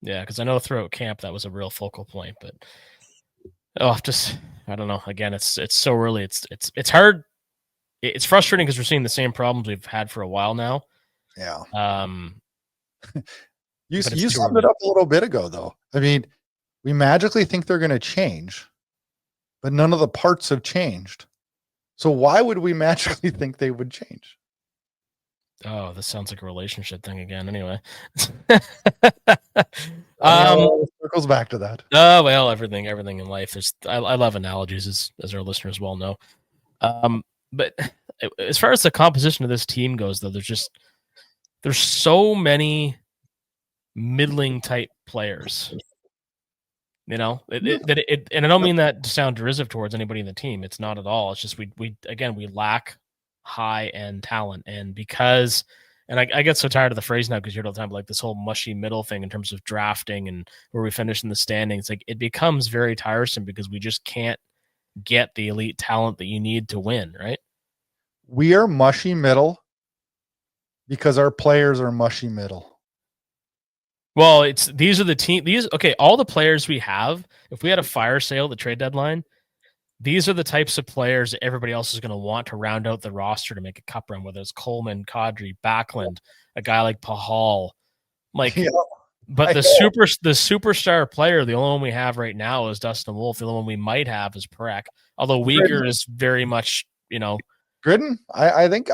Yeah, because I know throughout camp that was a real focal point, but I don't know. Again, it's so early. It's hard. It's frustrating because we're seeing the same problems we've had for a while now. Yeah. You summed it up a little bit ago, though. I mean, we magically think they're going to change, but none of the parts have changed. So why would we magically think they would change? Oh, this sounds like a relationship thing again. Anyway, circles back to that. Oh well, everything in life is. I love analogies, as our listeners well know. But as far as the composition of this team goes, though, there's so many middling type players. And I don't mean that to sound derisive towards anybody in the team. It's not at all. It's just we lack high end talent, and because I get so tired of the phrase now because you hear it all the time, like this whole mushy middle thing in terms of drafting and where we finish in the standings. Like it becomes very tiresome because we just can't get the elite talent that you need to win, right? We are mushy middle because our players are mushy middle. Well, all the players we have, if we had a fire sale at the trade deadline, these are the types of players that everybody else is going to want to round out the roster to make a cup run, whether it's Coleman, Kadri, Backlund, a guy like Pahal. But the superstar player, the only one we have right now is Dustin Wolf. The only one we might have is Parekh. Although Uyghur is very much, Gridin. I think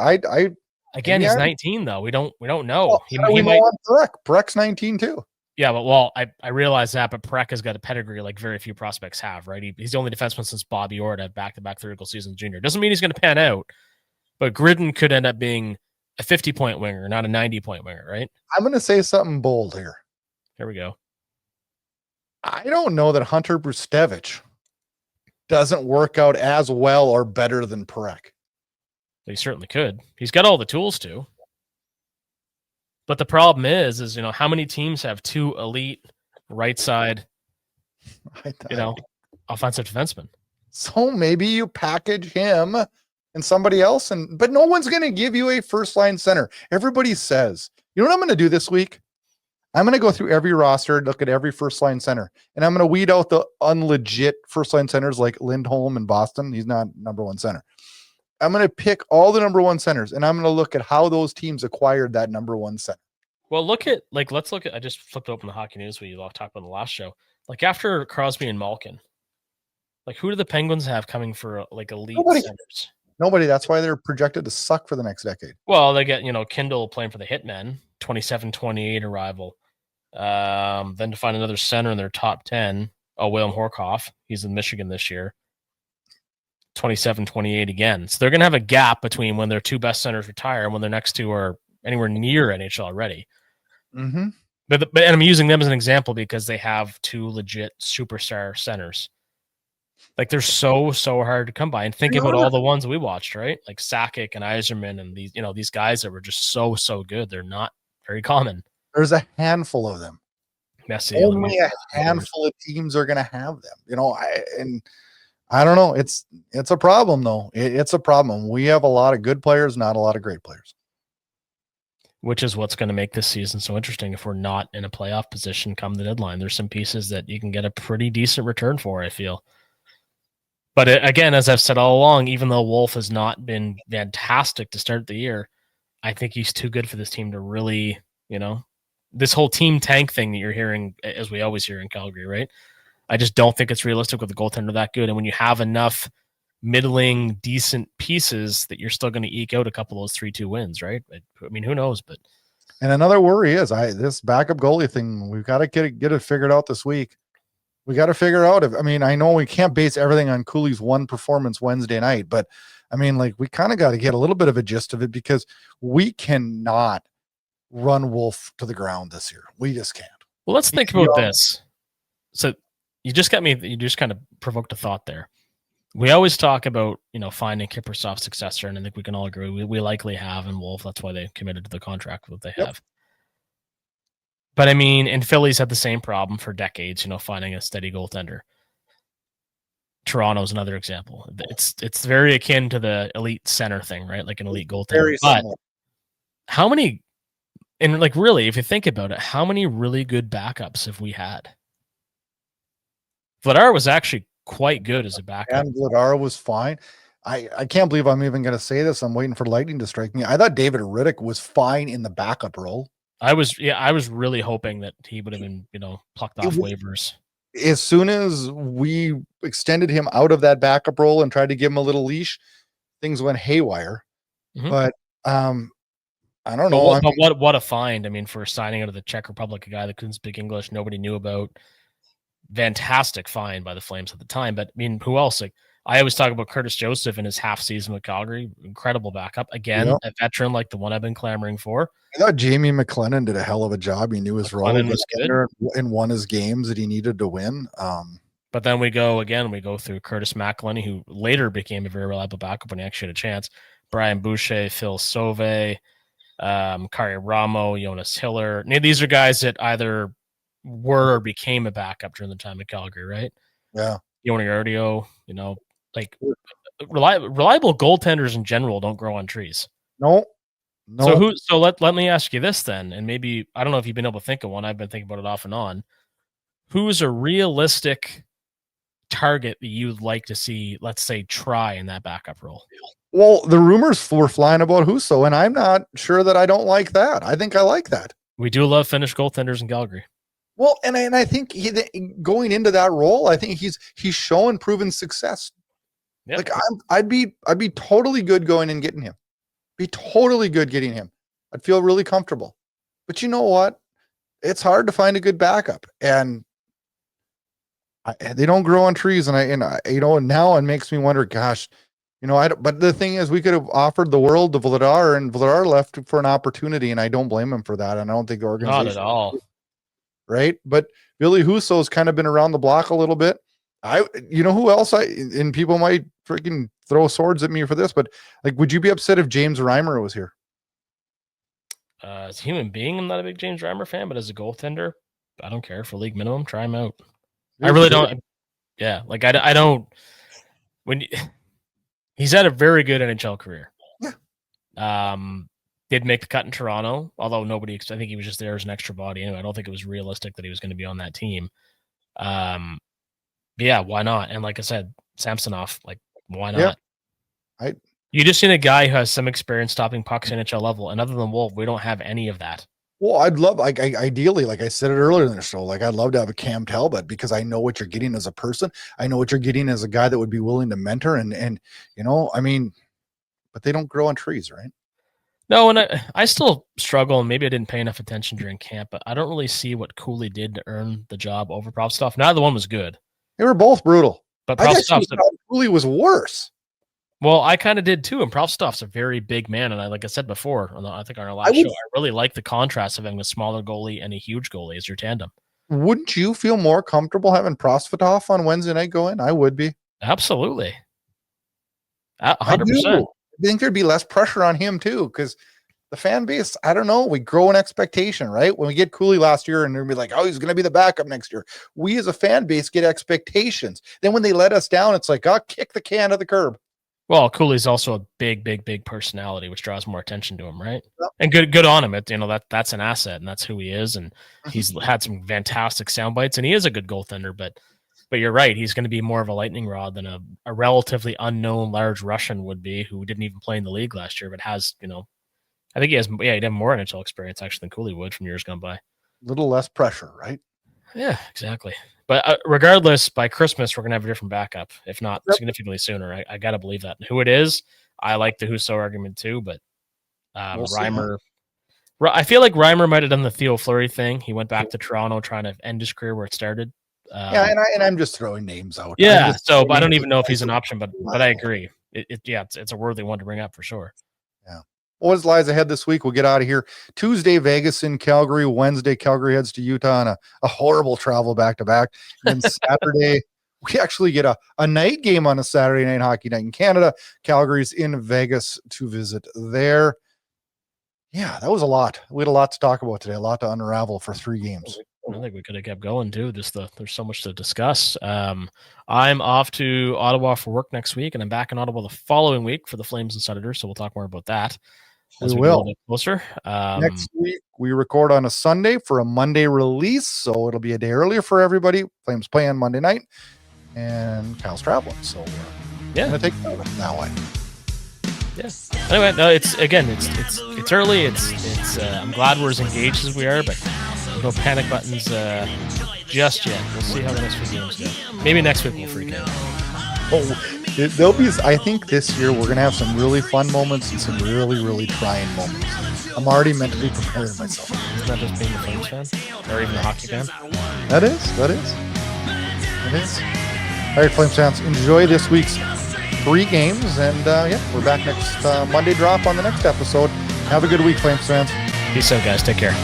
again, he's 19 though. We don't know. Well, he might Parekh. Parech's 19 too. Yeah, but I realize that, but Parekh has got a pedigree like very few prospects have, right? He's the only defenseman since Bobby Orr to have back-to-back third-goal seasons junior. Doesn't mean he's going to pan out, but Gridin could end up being a 50-point winger, not a 90-point winger, right? I'm going to say something bold here. Here we go. I don't know that Hunter Brustevich doesn't work out as well or better than Parekh. He certainly could. He's got all the tools to. But the problem is how many teams have two elite right side, offensive defensemen? So maybe you package him and somebody else, but no one's going to give you a first line center. Everybody says, you know what I'm going to do this week? I'm going to go through every roster, look at every first line center, and I'm going to weed out the unlegit first line centers like Lindholm in Boston. He's not number one center. I'm going to pick all the number one centers, and I'm going to look at how those teams acquired that number one center. Well, let's look at, I just flipped open the Hockey News we talked about in the last show. Like after Crosby and Malkin, Like, who do the Penguins have coming for like elite Nobody. centers? Nobody. That's why they're projected to suck for the next decade. Well, they get, Kindle playing for the Hitmen, 27, 28 arrival. Then to find another center in their top 10, William Horkoff. He's in Michigan this year. 27, 28 again. So they're going to have a gap between when their two best centers retire and when their next two are anywhere near NHL already. Mm-hmm. But and I'm using them as an example because they have two legit superstar centers. Like, they're so hard to come by. And think about all the ones we watched, right? Like Sakic and Yzerman and these guys that were just so good. They're not very common. There's a handful of them. Messy, only a handful of teams are going to have them. I don't know. It's a problem though. It's a problem. We have a lot of good players, not a lot of great players. Which is what's going to make this season so interesting. If we're not in a playoff position come the deadline, there's some pieces that you can get a pretty decent return for, I feel. But again, as I've said all along, even though Wolf has not been fantastic to start the year, I think he's too good for this team to really, this whole team tank thing that you're hearing, as we always hear in Calgary, right? I just don't think it's realistic with a goaltender that good. And when you have enough middling, decent pieces, that you're still going to eke out a couple of those 3-2 wins, right? I mean, who knows? But and another worry is this backup goalie thing. We've got to get it figured out this week. We got to figure out I know we can't base everything on Cooley's one performance Wednesday night, but we kind of got to get a little bit of a gist of it because we cannot run Wolf to the ground this year. We just can't. Well, let's think about this. So you just kind of provoked a thought there. We always talk about, finding Kiprusoff's successor, and I think we can all agree we likely have in Wolf. That's why they committed to the contract that they have. But and Philly's had the same problem for decades, finding a steady goaltender. Toronto's another example. It's very akin to the elite center thing, right? Like an elite goaltender. But how many, and really, if you think about it, how many really good backups have we had? Vladar was actually quite good as a backup. And Vladar was fine. I can't believe I'm even going to say this. I'm waiting for lightning to strike me. I thought David Riddick was fine in the backup role. I was really hoping that he would have been, plucked off waivers. As soon as we extended him out of that backup role and tried to give him a little leash, things went haywire. Mm-hmm. But I don't know. What a find. For signing out of the Czech Republic, a guy that couldn't speak English, nobody knew about. Fantastic find by the Flames at the time. But who else? I always talk about Curtis Joseph in his half season with Calgary. Incredible backup. Again, a veteran like the one I've been clamoring for. I thought Jamie McLennan did a hell of a job. He knew his role was good and won his games that he needed to win. But then we go through Curtis McElhinney, who later became a very reliable backup when he actually had a chance. Brian Boucher, Phil Sauve, Kari Ramo, Jonas Hiller. These are guys that either were or became a backup during the time at Calgary, right? Yeah. Yoni Ardio, reliable goaltenders in general don't grow on trees. No. So let me ask you this then, and maybe I don't know if you've been able to think of one. I've been thinking about it off and on. Who's a realistic target that you'd like to see, let's say, try in that backup role? Well, the rumors were flying about Husso, and I'm not sure that I don't like that. I think I like that. We do love Finnish goaltenders in Calgary. Well, and I think going into that role, I think he's shown proven success. Yep. I'd be totally good going and getting him. Be totally good getting him. I'd feel really comfortable. But you know what? It's hard to find a good backup, and they don't grow on trees. And now it makes me wonder. Gosh, but the thing is, we could have offered the world to Vladar, and Vladar left for an opportunity, and I don't blame him for that. And I don't think the organization, not at all. Right? But Billy Husso's kind of been around the block a little bit. Who else and people might freaking throw swords at me for this, but would you be upset if James Reimer was here? As a human being, I'm not a big James Reimer fan, but as a goaltender, I don't care. For league minimum, try him out. I really don't. Yeah. I don't, he's had a very good NHL career. Yeah. Did make the cut in Toronto, although I think he was just there as an extra body anyway. I don't think it was realistic that he was going to be on that team. Yeah, why not? And like I said, Samsonov, why not? Yeah. You just need a guy who has some experience stopping pucks at NHL level, and other than Wolf, we don't have any of that. Well, I'd love, like, ideally, like I said it earlier in the show, like I'd love to have a Cam Talbot because I know what you're getting as a person. I know what you're getting as a guy that would be willing to mentor and I mean, but they don't grow on trees, right? No, and I still struggle, and maybe I didn't pay enough attention during camp, but I don't really see what Cooley did to earn the job over Profstoff. Neither one was good. They were both brutal. But I Profstoff, Cooley was worse. Well, I kind of did too, and Profstoff's a very big man, and like I said before, I think on our last show, I really like the contrast of having a smaller goalie and a huge goalie as your tandem. Wouldn't you feel more comfortable having Prosvetov on Wednesday night go in? I would be. Absolutely. 100%. I think there'd be less pressure on him too, because the fan base, I don't know, we grow an expectation, right? When we get Cooley last year and they'll be like, oh, he's going to be the backup next year. We as a fan base get expectations. Then when they let us down, it's like, oh, kick the can to the curb. Well, Cooley's also a big personality, which draws more attention to him, right? Yep. And good on him. That's an asset, and that's who he is. And he's had some fantastic sound bites, and he is a good goaltender. But you're right, he's going to be more of a lightning rod than a relatively unknown large Russian would be, who didn't even play in the league last year, but has, I think he'd have more NHL experience actually than Cooley would from years gone by. A little less pressure, right? Yeah, exactly. But regardless, by Christmas, we're going to have a different backup, if not significantly sooner. I got to believe that. And who it is, I like the Husso argument too, but Reimer. I feel like Reimer might have done the Theo Fleury thing. He went back to Toronto trying to end his career where it started. And I'm just throwing names out. Yeah, but I don't even know if he's an option, but I agree. It's a worthy one to bring up for sure. Yeah. What lies ahead this week? We'll get out of here. Tuesday, Vegas in Calgary. Wednesday, Calgary heads to Utah on a horrible travel back-to-back. And then Saturday, we actually get a night game on a Saturday night hockey night in Canada. Calgary's in Vegas to visit there. Yeah, that was a lot. We had a lot to talk about today, a lot to unravel for 3 games. I think we could have kept going too. There's so much to discuss. I'm off to Ottawa for work next week, and I'm back in Ottawa the following week for the Flames and Senators. So we'll talk more about that as we will. Get a bit closer. Next week we record on a Sunday for a Monday release, so it'll be a day earlier for everybody. Flames play on Monday night, and Kyle's traveling, so I'm gonna take that way. Yeah. Anyway, no, it's early. I'm glad we're as engaged as we are, but no panic buttons just yet. We'll see how the next few games go. Maybe next week we'll freak out. There'll be. I think this year we're gonna have some really fun moments and some really trying moments. I'm already mentally preparing myself. Isn't that just being a Flames fan, or even a hockey fan? That is. All right, Flames fans, enjoy this week's 3 games, and we're back next Monday drop on the next episode. Have a good week, Flames fans. Peace out, guys. Take care.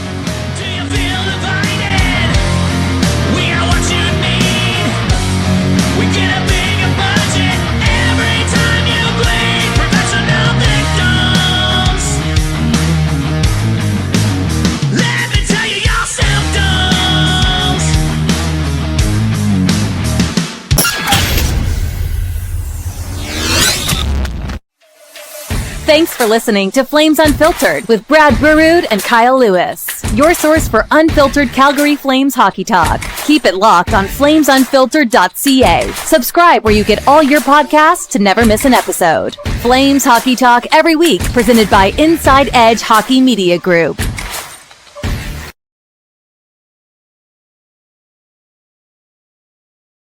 Thanks for listening to Flames Unfiltered with Brad Burud and Kyle Lewis, your source for unfiltered Calgary Flames hockey talk. Keep it locked on flamesunfiltered.ca. Subscribe where you get all your podcasts to never miss an episode. Flames hockey talk every week, presented by Inside Edge Hockey Media Group.